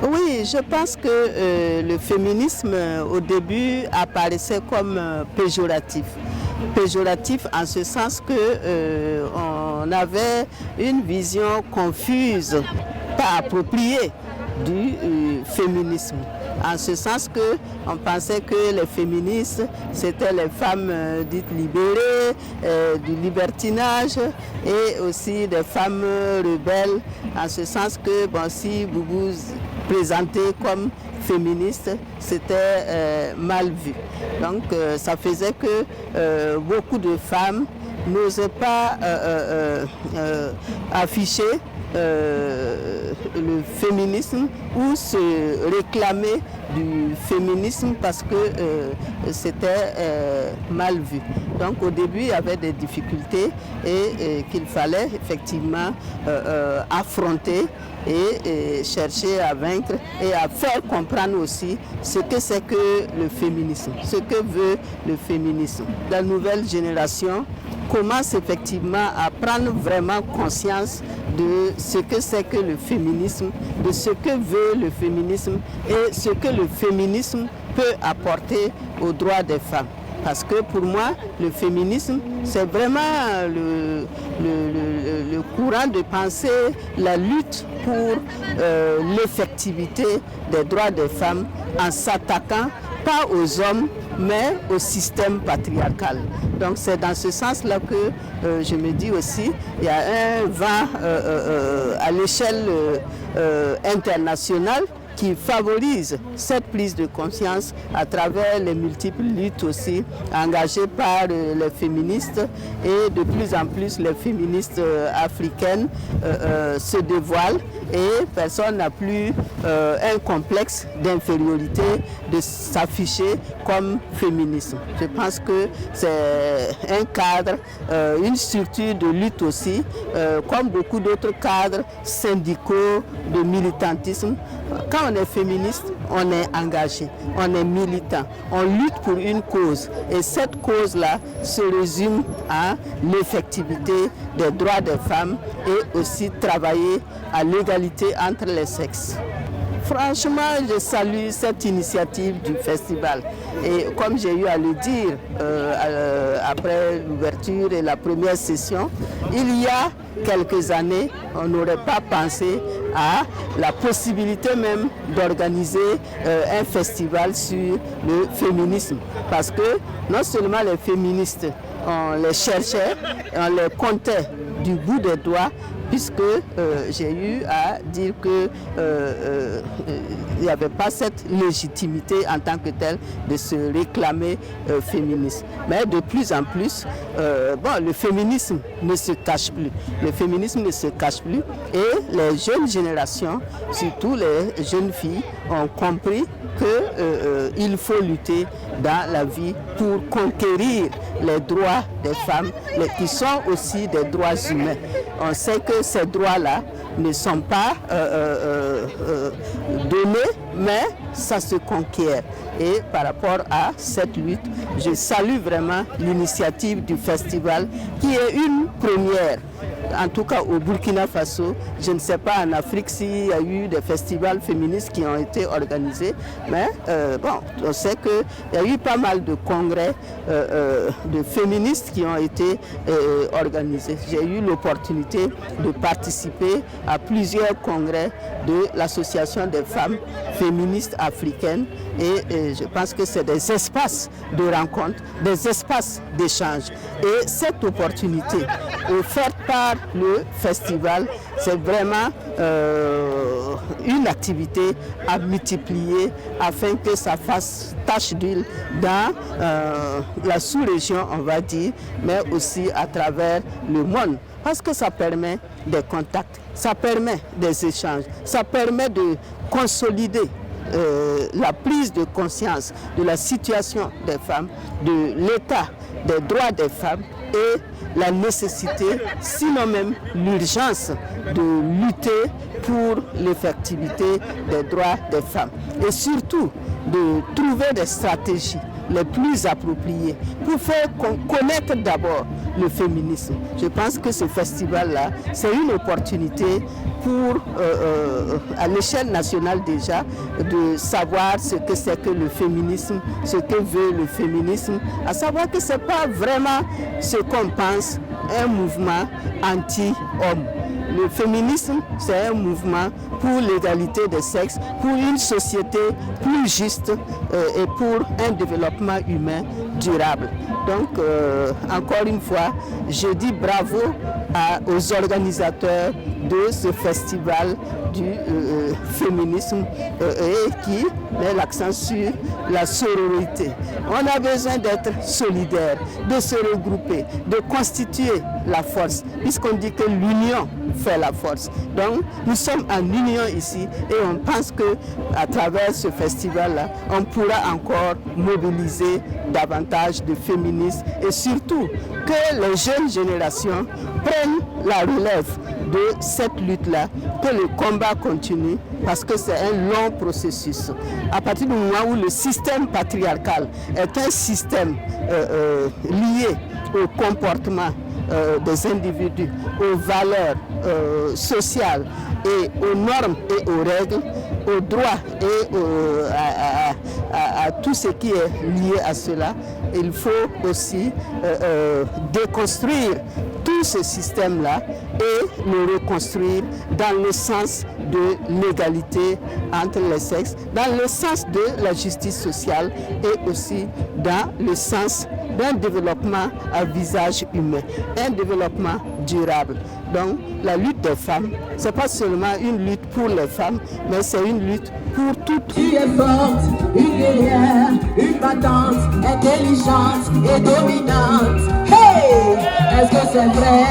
Oui, je pense que le féminisme au début apparaissait comme péjoratif. Péjoratif en ce sens que on avait une vision confuse, pas appropriée du féminisme. En ce sens qu'on pensait que les féministes, c'était les femmes dites libérées, du libertinage et aussi des femmes rebelles. En ce sens que bon, si vous vous présentez comme féministe, c'était mal vu. Donc ça faisait que beaucoup de femmes n'osaient pas afficher le féminisme ou se réclamer du féminisme parce que c'était mal vu. Donc au début il y avait des difficultés et qu'il fallait effectivement affronter et chercher à vaincre et à faire comprendre aussi ce que c'est que le féminisme, ce que veut le féminisme. La nouvelle génération commence effectivement à prendre vraiment conscience de ce que c'est que le féminisme, de ce que veut le féminisme et ce que le féminisme peut apporter aux droits des femmes. Parce que pour moi, le féminisme, c'est vraiment le courant de pensée, la lutte pour l'effectivité des droits des femmes en s'attaquant pas aux hommes, mais au système patriarcal. Donc c'est dans ce sens-là que je me dis aussi, il y a un vent à l'échelle internationale qui favorise cette prise de conscience à travers les multiples luttes aussi engagées par les féministes et de plus en plus les féministes africaines se dévoilent et personne n'a plus un complexe d'infériorité de s'afficher comme féministe. Je pense que c'est un cadre, une structure de lutte aussi, comme beaucoup d'autres cadres syndicaux de militantisme. Quand on est féministe, on est engagé, on est militant, on lutte pour une cause. Et cette cause-là se résume à l'effectivité des droits des femmes et aussi travailler à l'égalité entre les sexes. Franchement, je salue cette initiative du festival. Et comme j'ai eu à le dire après l'ouverture et la première session, il y a quelques années, on n'aurait pas pensé à la possibilité même d'organiser un festival sur le féminisme. Parce que non seulement les féministes, on les cherchait, on les comptait du bout des doigts, puisque j'ai eu à dire qu'il n'y avait pas cette légitimité en tant que telle de se réclamer féministe. Mais de plus en plus, le féminisme ne se cache plus. Le féminisme ne se cache plus et les jeunes générations, surtout les jeunes filles, ont compris qu'il faut lutter dans la vie pour conquérir les droits des femmes, qui sont aussi des droits humains. On sait que ces droits-là ne sont pas donnés, mais ça se conquiert. Et par rapport à cette lutte, je salue vraiment l'initiative du festival qui est une première. En tout cas au Burkina Faso, je ne sais pas en Afrique s'il y a eu des festivals féministes qui ont été organisés, mais on sait qu'il y a eu pas mal de congrès de féministes qui ont été organisés. J'ai eu l'opportunité de participer à plusieurs congrès de l'Association des femmes féministes africaines et je pense que c'est des espaces de rencontre, des espaces d'échange. Et cette opportunité offerte par le festival, c'est vraiment une activité à multiplier afin que ça fasse tache d'huile dans la sous-région, on va dire, mais aussi à travers le monde. Parce que ça permet des contacts, ça permet des échanges, ça permet de consolider la prise de conscience de la situation des femmes, de l'état des droits des femmes et la nécessité, sinon même l'urgence de lutter pour l'effectivité des droits des femmes. Et surtout de trouver des stratégies les plus appropriées pour faire connaître d'abord le féminisme. Je pense que ce festival-là, c'est une opportunité pour, à l'échelle nationale déjà, de savoir ce que c'est que le féminisme, ce que veut le féminisme, à savoir que ce n'est pas vraiment ce qu'on pense, un mouvement anti-homme. Le féminisme, c'est un mouvement pour l'égalité des sexes, pour une société plus juste et pour un développement humain durable. Donc, encore une fois, je dis bravo aux organisateurs de ce festival du féminisme et qui met l'accent sur la sororité. On a besoin d'être solidaires, de se regrouper, de constituer la force, puisqu'on dit que l'union fait la force. Donc nous sommes en union ici et on pense qu'à travers ce festival-là, on pourra encore mobiliser davantage de féministes et surtout que les jeunes générations prennent la relève de cette lutte-là, que le combat continue parce que c'est un long processus. À partir du moment où le système patriarcal est un système lié au comportement des individus, aux valeurs sociales et aux normes et aux règles, aux droits et à tout ce qui est lié à cela, il faut aussi déconstruire tout ce système-là et le reconstruire dans le sens de l'égalité entre les sexes, dans le sens de la justice sociale et aussi dans le sens d'un développement à visage humain, un développement durable. Donc la lutte des femmes, ce n'est pas seulement une lutte pour les femmes, mais c'est une lutte pour toutes. Tu es forte, une guerrière, une battante, intelligente et dominante. Hey! Est-ce que c'est vrai?